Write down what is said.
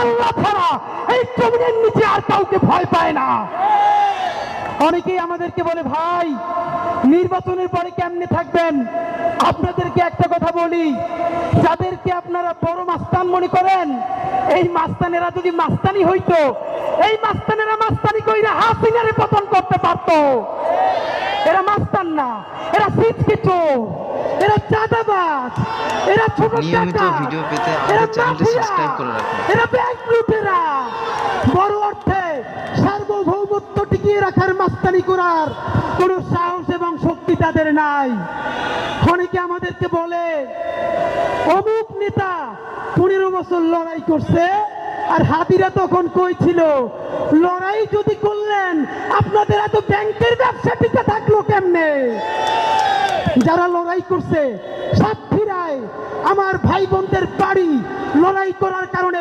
আল্লাহ ছাড়া এই জমিনের নিচে আর কাউকে ভয় পায় না। অনেকেই আমাদেরকে বলে, ভাই নির্বাচনের পরে কেমনে থাকবেন? আপনাদেরকে একটা কথা বলি, যাদেরকে আপনারা বড় মাস্তান মনে করেন, এই মাস্তানেরা যদি মাস্তানি হইতো, এই মাস্তানেরা মাস্তানি কইরা হাসিনারে পতন করতে পারতো। এরা মাস্তান না, এরা সিটকিটো, এরা চাঁদাবাজ, এরা ছোট নিয়মিত টাকা, ভিডিও পেতে এরা আমাদের চ্যানেলটি মাফিয়া, সাবস্ক্রাইব করে রাখুন। এরা ব্যাংক লুটেরা। বড় অর্থে সার্বভৌমত্ব টিকিয়ে রাখার মাস্তানি করার কোন সাহস এবং শক্তি তাদের নাই। অনেকে আমাদেরকে বলে, অমুক নেতা 15 বছর লড়াই করছে, আর হাদিরা তখন কই ছিল? লড়াই যদি করলেন, আপনাদের এত ব্যাংকের ব্যবসা টিকে থাকলো কেমনে? যারা লড়াই করছে, সাতক্ষীরায় আমার ভাই বোনদের বাড়ি লড়াই করার কারণে